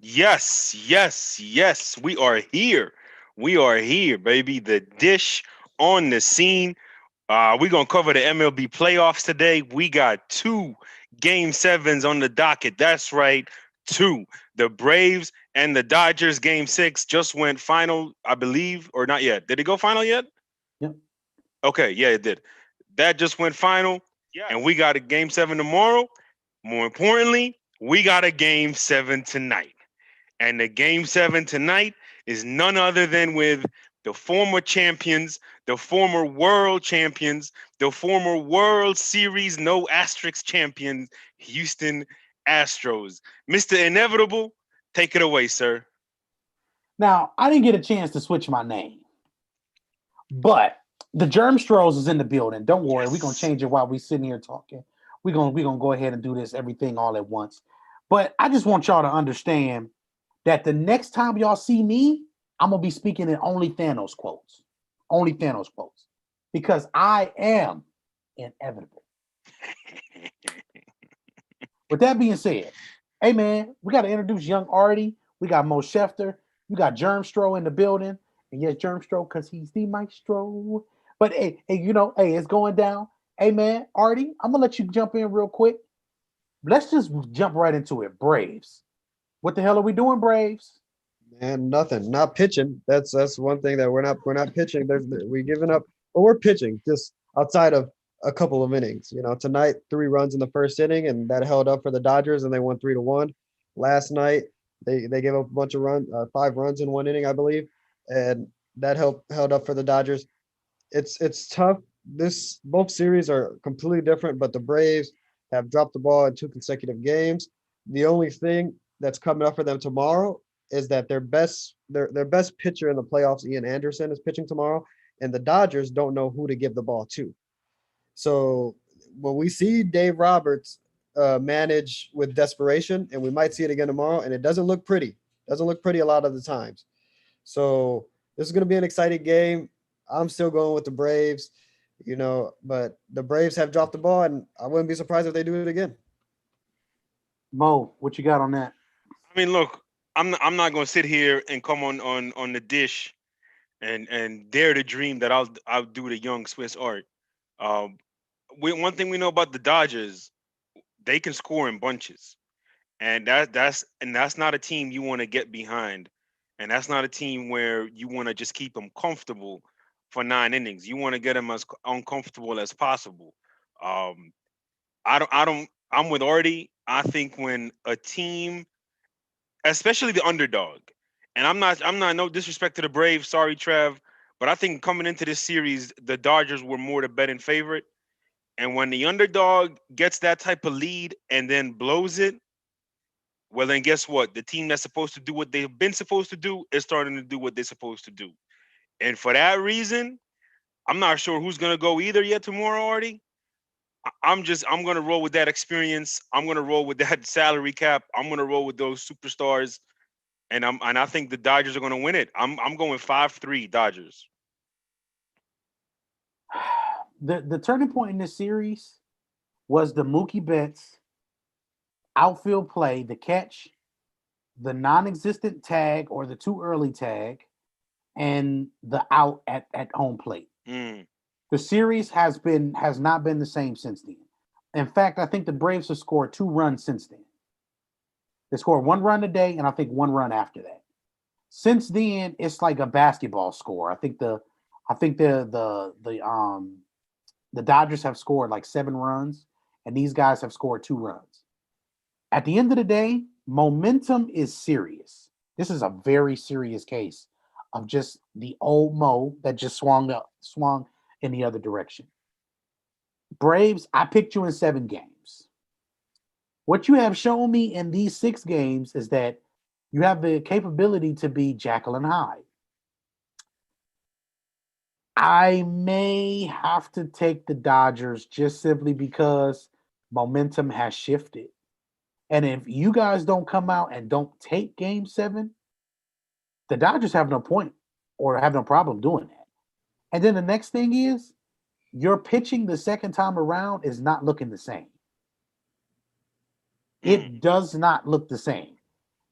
Yes, yes, yes. We are here. We are here, baby. The dish on the scene. We're gonna cover the MLB playoffs today. We got two game sevens on the docket. That's right, two. The Braves and the Dodgers game six just went final, I believe, or not yet. Did it go final yet? Yep. Okay, yeah, it did. That just went final, and we got a game seven tomorrow. More importantly, we got a game seven tonight. And the game seven tonight is none other than with the former champions, the former world champions, the former World Series no asterisk champions, Houston Astros. Mr. Inevitable, take it away, sir. Now, I didn't get a chance to switch my name, but the Germstros is in the building. Don't worry, we're gonna Yes. change it while we sitting here talking. We're gonna go ahead and do this everything all at once. But I just want y'all to understand that the next time y'all see me, I'm gonna be speaking in only Thanos quotes. Only Thanos quotes. Because I am inevitable. With that being said, hey man, we gotta introduce young Artie. We got Mo Schefter. You got Germstro in the building. And yes, Germstro, because he's the maestro. But hey, hey, it's going down. Hey man, Artie, I'm gonna let you jump in real quick. Let's just jump right into it. Braves. What the hell are we doing, Braves? And nothing, not pitching. That's one thing that we're not pitching. We giving up, but we're pitching just outside of a couple of innings. Tonight 3 runs in the first inning, and that held up for the Dodgers, and they won 3-1. Last night they gave up a bunch of 5 runs in one inning, I believe, and that held up for the Dodgers. It's tough. This both series are completely different, but the Braves have dropped the ball in 2 consecutive games. The only thing that's coming up for them tomorrow is that their best pitcher in the playoffs, Ian Anderson, is pitching tomorrow, and the Dodgers don't know who to give the ball to. So when we see Dave Roberts manage with desperation, and we might see it again tomorrow, and it doesn't look pretty. Doesn't look pretty a lot of the times. So this is going to be an exciting game. I'm still going with the Braves, but the Braves have dropped the ball, and I wouldn't be surprised if they do it again. Mo, what you got on that? I mean, look, I'm not gonna sit here and come on the dish and dare to dream that I'll do the young Swiss art. Um, one thing we know about the Dodgers, they can score in bunches, and that's not a team you want to get behind, and that's not a team where you want to just keep them comfortable for 9 innings. You want to get them as uncomfortable as possible. Um, I don't. I'm with Artie. I think when a team, especially the underdog, and I'm not no disrespect to the Braves. Sorry, Trev, but I think coming into this series, the Dodgers were more the betting favorite. And when the underdog gets that type of lead and then blows it, well, then guess what? The team that's supposed to do what they've been supposed to do is starting to do what they're supposed to do. And for that reason, I'm not sure who's gonna go either yet tomorrow, Artie. I'm gonna roll with that experience. I'm gonna roll with that salary cap. I'm gonna roll with those superstars, and I think the Dodgers are gonna win it. I'm going 5-3 Dodgers. The turning point in this series was the Mookie Betts outfield play, the catch, the non-existent tag or the too early tag, and the out at home plate. Mm. The series has not been the same since then. In fact, I think the Braves have scored 2 runs since then. They scored 1 run today, and I think 1 run after that. Since then, it's like a basketball score. I think the Dodgers have scored like 7 runs, and these guys have scored 2 runs. At the end of the day, momentum is serious. This is a very serious case of just the old Mo that just swung in the other direction. Braves, I picked you in 7 games. What you have shown me in these 6 games is that you have the capability to be Jekyll and Hyde. I may have to take the Dodgers just simply because momentum has shifted. And if you guys don't come out and don't take game 7, the Dodgers have no point or have no problem doing that. And then the next thing is your pitching the second time around is not looking the same. Mm. It does not look the same.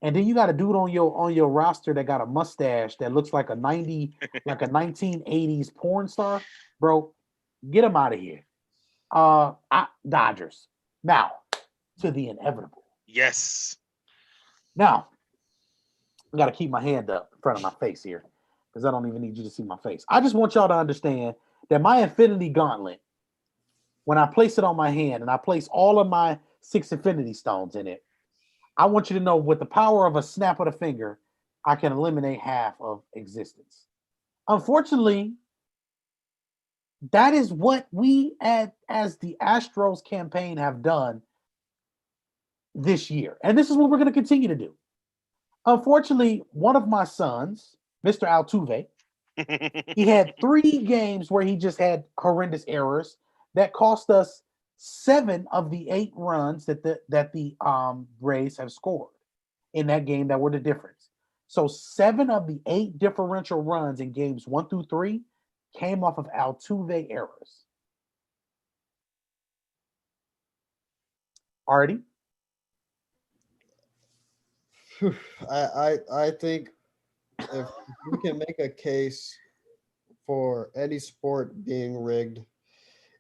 and then you got a dude on your roster that got a mustache that looks like a 1980s porn star, bro. Get him out of here. Dodgers. Now to the inevitable. Yes. Now I got to keep my hand up in front of my face here because I don't even need you to see my face. I just want y'all to understand that my Infinity Gauntlet, when I place it on my hand and I place all of my 6 Infinity Stones in it, I want you to know with the power of a snap of the finger, I can eliminate half of existence. Unfortunately, that is what we as the Astros campaign have done this year. And this is what we're going to continue to do. Unfortunately, one of my sons, Mr. Altuve, he had 3 games where he just had horrendous errors that cost us 7 of the 8 runs that the Rays have scored in that game that were the difference. So 7 of the 8 differential runs in games 1 through 3 came off of Altuve errors. Artie? I think if we can make a case for any sport being rigged,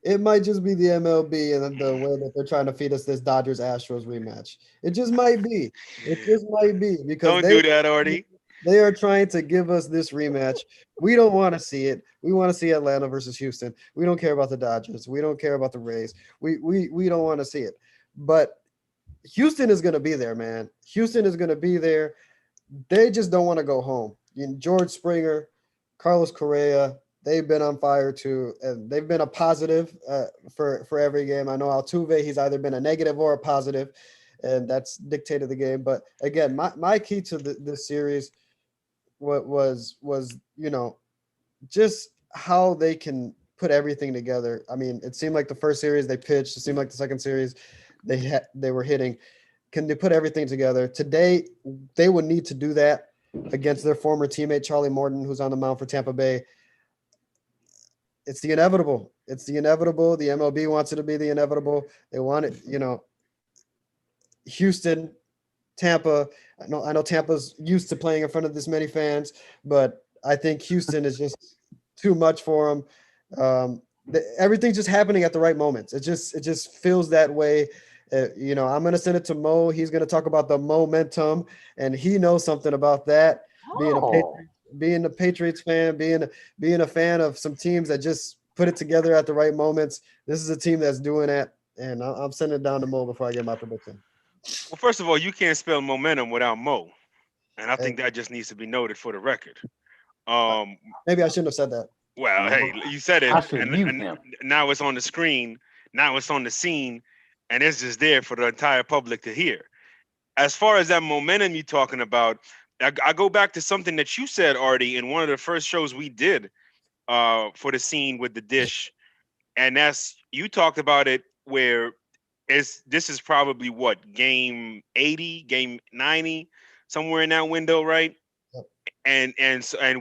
it might just be the MLB and the way that they're trying to feed us this Dodgers Astros rematch. It just might be. It just might be because Don't do that, Artie. they are trying to give us this rematch. We don't want to see it. We want to see Atlanta versus Houston. We don't care about the Dodgers. We don't care about the Rays. We don't want to see it. But Houston is going to be there, man. Houston is going to be there. They just don't want to go home. George Springer, Carlos Correa, they've been on fire too, and they've been a positive for every game. I know Altuve, he's either been a negative or a positive, and that's dictated the game. But again, my key to this series was just how they can put everything together. I mean, it seemed like the first series they pitched. It seemed like the second series they were hitting. Can they put everything together? Today, they would need to do that against their former teammate, Charlie Morton, who's on the mound for Tampa Bay. It's the inevitable. It's the inevitable. The MLB wants it to be the inevitable. They want it, Houston, Tampa. I know Tampa's used to playing in front of this many fans, but I think Houston is just too much for them. Everything's just happening at the right moments. It just feels that way. I'm going to send it to Mo. He's going to talk about the momentum, and he knows something about that. Oh, Being a Patriots fan, being a fan of some teams that just put it together at the right moments. This is a team that's doing that, and I'm sending it down to Mo before I get my prediction. Well, first of all, you can't spell momentum without Mo, and I Hey, think that just needs to be noted for the record. uh, Um, maybe I shouldn't have said that. well, hey, you said it, I should mute and him. now it's on the screen. Now it's on the scene, and it's just there for the entire public to hear. As far as that momentum you're talking about, I go back to something that you said, Artie, in one of the first shows we did for the scene with the dish, and that's you talked about it where this is probably what game 80, game 90, somewhere in that window, right? And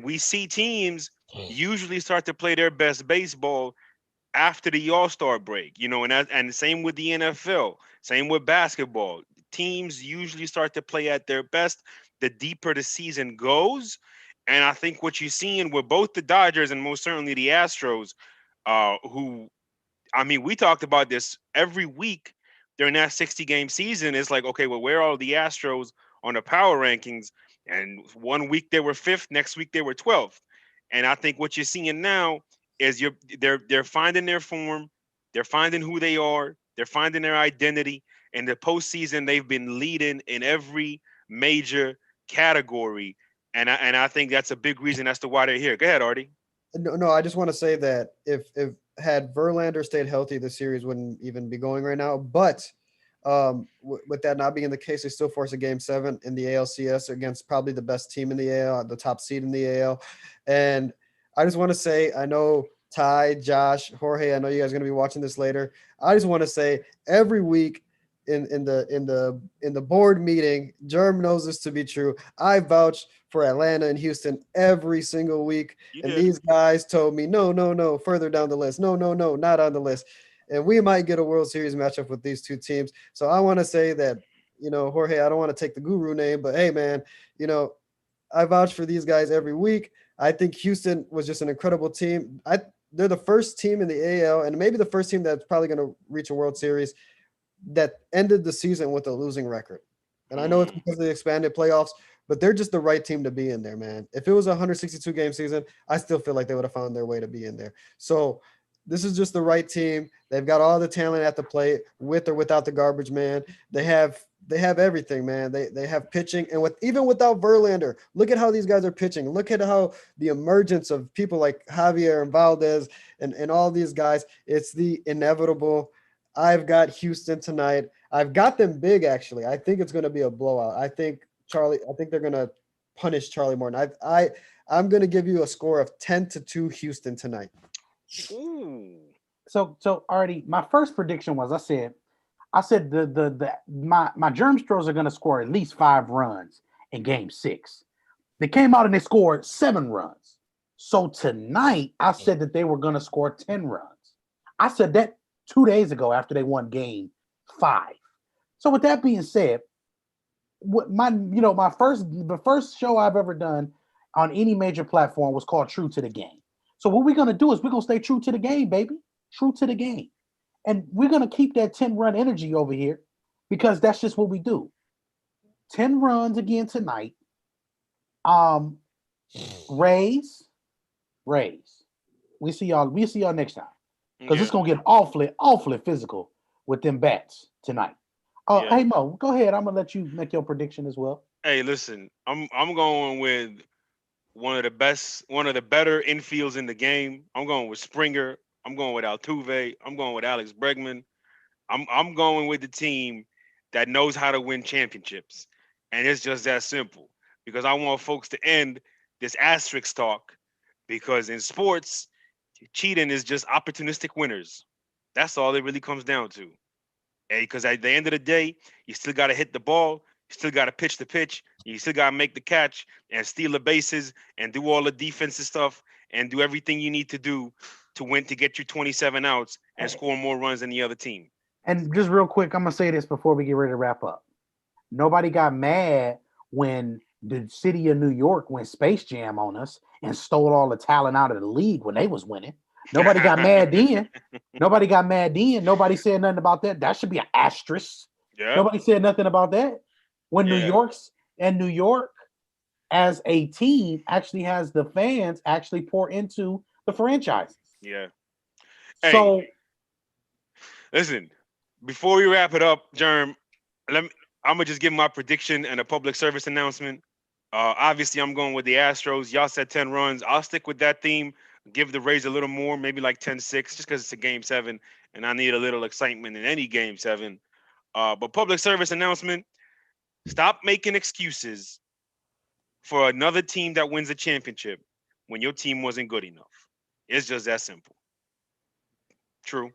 we see teams usually start to play their best baseball after the All-Star break, and same with the NFL, same with basketball. Teams usually start to play at their best the deeper the season goes. And I think what you're seeing with both the Dodgers and most certainly the Astros, who, I mean, we talked about this every week during that 60-game season. It's like, okay, well, where are the Astros on the power rankings? And one week they were fifth, next week they were 12th. And I think what you're seeing now is they're finding their form, they're finding who they are, they're finding their identity. In the postseason, they've been leading in every major category, and I think that's a big reason as to why they're here. Go ahead, Artie. No, I just want to say that if had Verlander stayed healthy, the series wouldn't even be going right now. But with that not being the case, they still force a game 7 in the ALCS against probably the best team in the AL, the top seed in the AL. And I just want to say, I know Ty, Josh, Jorge, I know you guys are going to be watching this later. I just want to say every week in the board meeting, Germ knows this to be true. I vouch for Atlanta and Houston every single week. You And did. these guys told me, no, no, no, further down the list. No, no, no, not on the list. And we might get a World Series matchup with these two teams. So I want to say that Jorge, I don't want to take the guru name, but hey, man, you know, I vouch for these guys every week. I think Houston was just an incredible team. They're the first team in the AL and maybe the first team that's probably going to reach a World Series that ended the season with a losing record. And I know it's Mm. because of the expanded playoffs, but they're just the right team to be in there, man. If it was a 162 game season, I still feel like they would have found their way to be in there. So this is just the right team. They've got all the talent at the plate, with or without the garbage man. They have everything, man. They have pitching, and even without Verlander, look at how these guys are pitching. Look at how the emergence of people like Javier and Valdez and all these guys. It's the inevitable. I've got Houston tonight. I've got them big, actually. I think it's going to be a blowout. I think they're going to punish Charlie Morton. I'm going to give you a score of 10-2 Houston tonight. Ooh. So already my first prediction was I said my Germstros are going to score at least 5 runs in Game 6. They came out and they scored 7 runs. So tonight I said that they were going to score 10 runs. I said that 2 days ago after they won Game 5. So with that being said, what the first show I've ever done on any major platform was called True to the Game. So what we're gonna do is we're gonna stay true to the game, baby. True to the game. And we're gonna keep that 10-run energy over here because that's just what we do. 10 runs again tonight. Um, Rays, Rays. We see y'all next time. Because it's Yeah. gonna get awfully, awfully physical with them bats tonight. Yeah. Hey Mo, go ahead. I'm gonna let you make your prediction as well. Hey, listen, I'm going with one of the better infields in the game. I'm going with Springer. I'm going with Altuve. I'm going with Alex Bregman. I'm going with the team that knows how to win championships. And it's just that simple. Because I want folks to end this asterisk talk. Because in sports, cheating is just opportunistic winners. That's all it really comes down to. Because at the end of the day, you still got to hit the ball. You still got to pitch the pitch. You still got to make the catch and steal the bases and do all the defensive stuff and do everything you need to do to win to get your 27 outs and Hey, score more runs than the other team. and just real quick, I'm gonna say this before we get ready to wrap up. Nobody got mad when the city of New York went Space Jam on us and stole all the talent out of the league when they was winning. Nobody got mad then. Nobody got mad then. Nobody said nothing about that. That should be an asterisk. Yeah, Nobody said nothing about that. When yeah, New York as a team actually has the fans actually pour into the franchises. yeah. Hey, So listen, before we wrap it up, Germ, let me. I'm gonna just give my prediction and a public service announcement. Obviously, I'm going with the Astros. Y'all said 10 runs. I'll stick with that theme. Give the Rays a little more, maybe like 10-6, just because it's a game 7, and I need a little excitement in any game 7. But public service announcement: stop making excuses for another team that wins a championship when your team wasn't good enough. It's just that simple. True.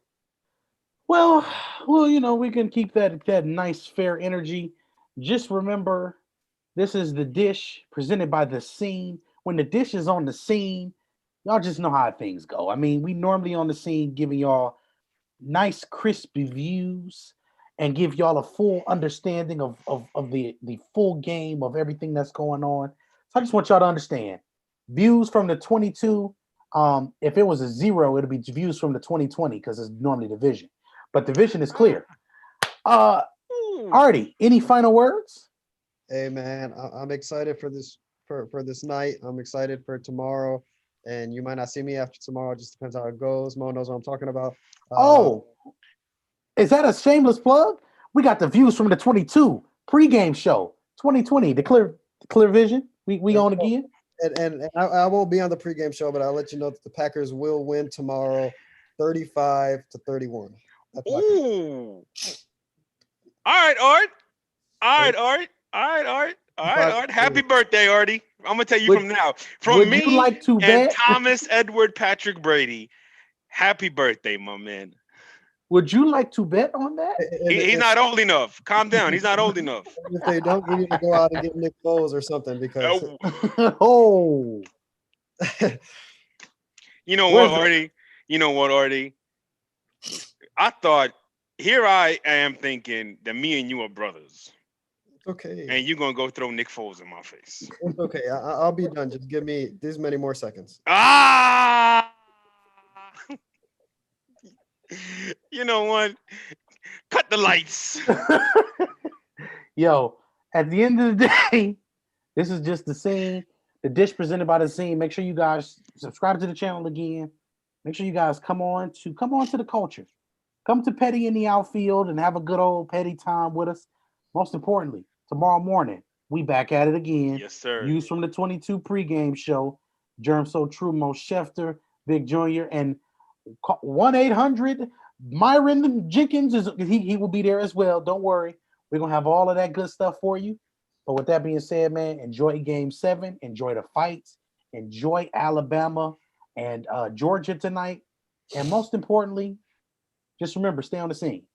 well, we can keep that nice fair energy. Just remember, this is the dish presented by the scene. When the dish is on the scene, y'all just know how things go. I mean, we normally on the scene giving y'all nice, crispy views and give y'all a full understanding of the full game of everything that's going on. So I just want y'all to understand views from the 22. If it was a 0, it'd be views from the 2020 because it's normally division. But the vision is clear. Uh Ooh. Artie, any final words? Hey, man, I'm excited for this night. I'm excited for tomorrow, and you might not see me after tomorrow. It just depends how it goes. Mo knows what I'm talking about. Oh, is that a shameless plug? We got the views from the 22 pregame show 2020, the clear vision. We And on again. I won't be on the pregame show, but I'll let you know that the Packers will win tomorrow, 35-31. That's my prediction. Ooh. All right, Art. All right, Art. All right, Art. All right, Art. Happy 35-31. birthday, Artie. I'm gonna tell you Would from now. From would you me like to and bet? Thomas Edward Patrick Brady. Happy birthday, my man. Would you like to bet on that? He's not old enough. Calm down. He's not old enough. If they don't, we need to go out and get Nick Foles or something because Oh, Oh, you know what, where's the Artie? You know what, Artie? I thought here I am thinking that me and you are brothers. Okay. and you're gonna go throw Nick Foles in my face. It's okay. I'll be done. Just give me this many more seconds. Ah, you know what? Cut the lights. Yo, at the end of the day, this is just the scene. The dish presented by the scene. Make sure you guys subscribe to the channel again. Make sure you guys come on to the culture. Come to Petty in the outfield and have a good old Petty time with us. Most importantly, tomorrow morning, we back at it again. Yes, sir. Views from the 22 pregame show. Germ So True, Mo Schefter, Big Junior, and 1-800 Myron Jenkins is he will be there as well. Don't worry. We're gonna have all of that good stuff for you. But with that being said, man, enjoy game 7, enjoy the fights, enjoy Alabama and Georgia tonight. And most importantly, just remember, stay on the scene.